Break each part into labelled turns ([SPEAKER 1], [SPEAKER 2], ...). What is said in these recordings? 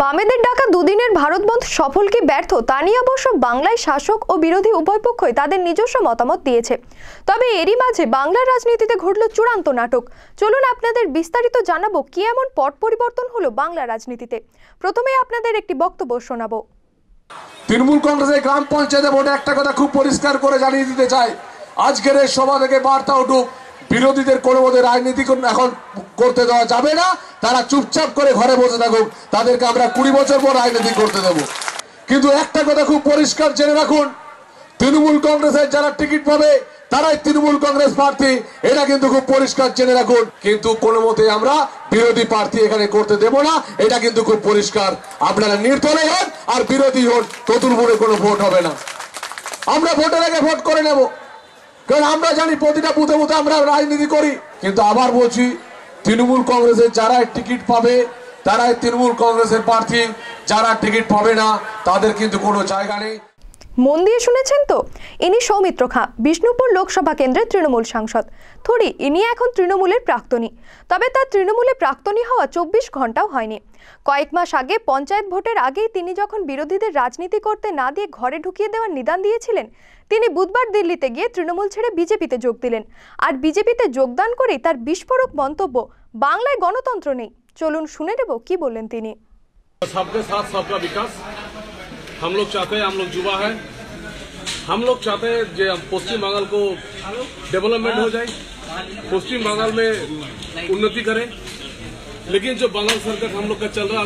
[SPEAKER 1] বামেদের ডাকা দুদিনের ভারত বন্ধ সফল কি ব্যর্থ তা নিয়ে অবশ্য বাংলায় শাসক ও বিরোধী উভয় পক্ষই তাদের নিজস্ব মতামত দিয়েছে। তবে এরই মাঝে বাংলার রাজনীতিতে ঘটল চূড়ান্ত নাটক। চলুন আপনাদের বিস্তারিত জানাবো কি এমন পট পরিবর্তন হলো বাংলা রাজনীতিতে। প্রথমে আপনাদের একটি বক্তব্য শোনাবো।
[SPEAKER 2] তৃণমূল কংগ্রেসের গ্রাম পঞ্চায়েতে ভোটে একটা কথা খুব পরিষ্কার করে জানিয়ে দিতে চাই, আজকের এই সভা থেকে বার্তা উঠুক, বিরোধীদের কোনো মতে রাজনীতি এখন করতে দেওয়া যাবে না। তারা চুপচাপ করে ঘরে বসে থাকুক, তাদেরকে আমরা 20 বছর পর রাজনীতি করতে দেব। কিন্তু একটা কথা খুব পরিষ্কার জেনে রাখুন, তৃণমূল কংগ্রেসের যারা টিকিট পাবে তারাই তৃণমূল কংগ্রেস প্রার্থী, এটা কিন্তু খুব পরিষ্কার জেনে রাখুন। কিন্তু কোনো মতে আমরা বিরোধী প্রার্থী এখানে করতে দেব না, এটা কিন্তু খুব পরিষ্কার। আপনারা নির্দলীয় হন আর বিরোধী হন, নতুনপুরে কোনো ভোট হবে না। আমরা ভোটের আগে ভোট করে নেব, কারণ আমরা জানি প্রতিটা বুথে বুথে আমরা রাজনীতি করি। কিন্তু আবার বলছি, তৃণমূল কংগ্রেসের যারা টিকিট পাবে তারাই তৃণমূল কংগ্রেসের প্রার্থী, যারা টিকিট পাবে না তাদের কিন্তু কোনো জায়গা নেই।
[SPEAKER 1] মন দিয়ে শুনেছেন তো, ইনি সৌমিত্র খাঁ, বিষ্ণুপুর লোকসভা কেন্দ্রের তৃণমূল সাংসদ। থোড়ি ইনি এখন তৃণমূলের প্রাক্তনী, তবে তার তৃণমূলে প্রাক্তনী হওয়া 24 ঘন্টাও হয়নি। কয়েক মাস আগে পঞ্চায়েত ভোটের আগেই তিনি যখন বিরোধীদের রাজনীতি করতে না দিয়ে ঘরে ঢুকিয়ে দেওয়ার নিদান দিয়েছিলেন, তিনি বুধবার দিল্লিতে গিয়ে তৃণমূল ছেড়ে বিজেপিতে যোগ দিলেন। আর বিজেপিতে যোগদান করেই তার বিস্ফোরক মন্তব্য, বাংলায় গণতন্ত্র নেই। চলুন শুনে নেব কি বললেন তিনি।
[SPEAKER 3] सबके साथ सबका विकास हम लोग चाहते हैं, हम लोग युवा है, हम लोग चाहते हैं जो पश्चिम बंगाल को डेवलपमेंट हो जाए, पश्चिम बंगाल में उन्नति करे। लेकिन जो बंगाल सरकार हम लोग का चल रहा,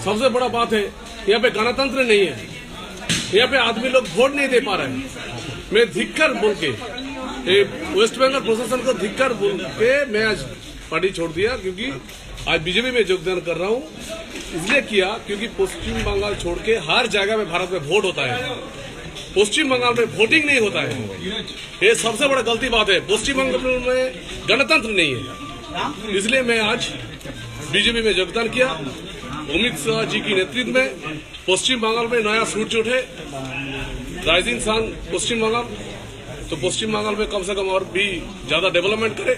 [SPEAKER 3] सबसे बड़ा बात है यहाँ पे गणतंत्र नहीं है, यहाँ पे आदमी लोग वोट नहीं दे पा रहे हैं। मैं धिक्कार बोल के वेस्ट बंगाल प्रशासन को धिक्कार बोल के मैं आज पार्टी छोड़ दिया, क्योंकि आज बीजेपी में योगदान कर रहा हूँ। इसलिए किया क्योंकि पश्चिम बंगाल छोड़ के हर जगह में भारत में वोट होता है, पश्चिम बंगाल में वोटिंग नहीं होता है। ये सबसे बड़ा गलती बात है, पश्चिम बंगाल में गणतंत्र नहीं है। इसलिए मैं आज बीजेपी में योगदान किया। अमित शाह जी की नेतृत्व में पश्चिम बंगाल में नया सूरज उठे, राइजिंग सन पश्चिम बंगाल, तो पश्चिम बंगाल में कम से कम और भी ज्यादा डेवलपमेंट करे।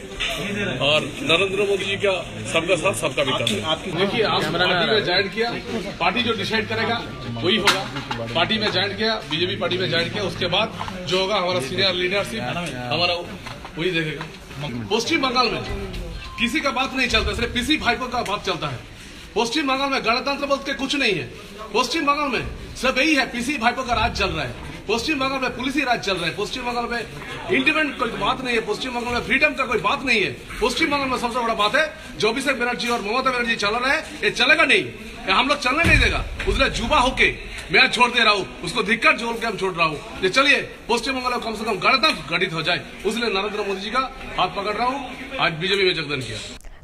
[SPEAKER 3] और नरेंद्र मोदी जी का सबका साथ सबका विकास। देखिए, आप पार्टी में ज्वाइन किया, पार्टी जो डिसाइड करेगा वही होगा। पार्टी में ज्वाइन किया, बीजेपी पार्टी में ज्वाइन किया, उसके बाद जो होगा हमारा सीनियर लीडरशिप हमारा वही देखेगा। पश्चिम बंगाल में किसी का बात नहीं चलता, सिर्फ पीसी भाइपों का बात चलता है। पश्चिम बंगाल में गणतंत्र बोलते कुछ नहीं है। पश्चिम बंगाल में सब यही है, पीसी भाइपों का राज चल रहा है। पश्चिम बंगाल में पुलिस ही राज चल रहा है। पश्चिम बंगाल में इंडिपेंडेंट कोई बात नहीं है, पश्चिम बंगाल में फ्रीडम का कोई बात नहीं है। पश्चिम बंगाल में सबसे बड़ा बात है जो अभिषेक बनर्जी और ममता बनर्जी चल रहे हैं, ये चलेगा नहीं, ये हम लोग चलने नहीं देगा। उसने युवा होके मैं छोड़ दे रहा हूँ, उसको धिक्कार जोड़ के हम छोड़ रहा हूँ। ये चलिए पश्चिम बंगाल में कम से कम गणतंत्र गठित हो जाए, उसलिए नरेंद्र मोदी जी का हाथ पकड़ रहा हूँ। आज बीजेपी में योगदान किया।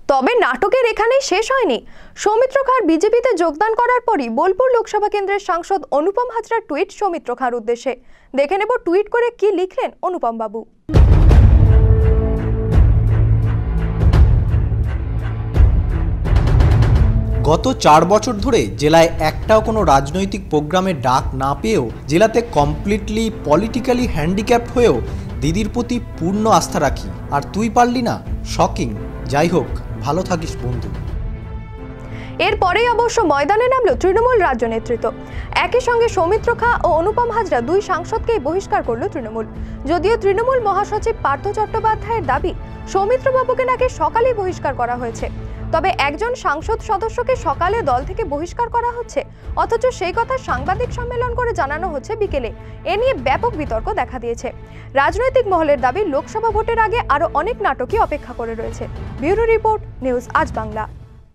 [SPEAKER 1] তবে নাটকের এখানেই শেষ হয়নি। সৌমিত্র খাঁর বিজেপিতে যোগদান করার পরই বোলপুর লোকসভা কেন্দ্রের সাংসদ অনুপম হাজরার টুইট সৌমিত্র খাঁর উদ্দেশ্যে। দেখে নেব টুইট করে কি লিখলেন অনুপম বাবু।
[SPEAKER 4] গত 4 বছর ধরে জেলায় একটাও কোনো রাজনৈতিক প্রোগ্রামে ডাক না পেয়েও, জেলাতে কমপ্লিটলি পলিটিক্যালি হ্যান্ডিক্যাপ্ট হয়েও দিদির প্রতি পূর্ণ আস্থা রাখি। আর তুই পারলি না, শকিং। যাই হোক, ভালো থাকিস বন্ধু।
[SPEAKER 1] এরপরেই অবশ্য ময়দানে নামলো তৃণমূল রাজ্য নেতৃত্ব। একই সঙ্গে সৌমিত্র খাঁ ও অনুপম হাজরা দুই সাংসদকেই বহিষ্কার করল তৃণমূল। যদিও তৃণমূল মহাসচিব পার্থ চট্টোপাধ্যায়ের দাবি, সৌমিত্র বাবুকে নাকি সকালেই বহিষ্কার করা হয়েছে। তবে একজন সাংসদ সদস্যকে সকালে দল থেকে বহিষ্কার করা হচ্ছে, অথচ সেই কথা সাংবাদিক সম্মেলন করে জানানো হচ্ছে বিকেলে। এ নিয়ে ব্যাপক বিতর্ক দেখা দিয়েছে। রাজনৈতিক মহলের দাবি, লোকসভা ভোটের আগে আরও অনেক নাটকই অপেক্ষা করে রয়েছে। ব্যুরো রিপোর্ট, নিউজ আজ বাংলা।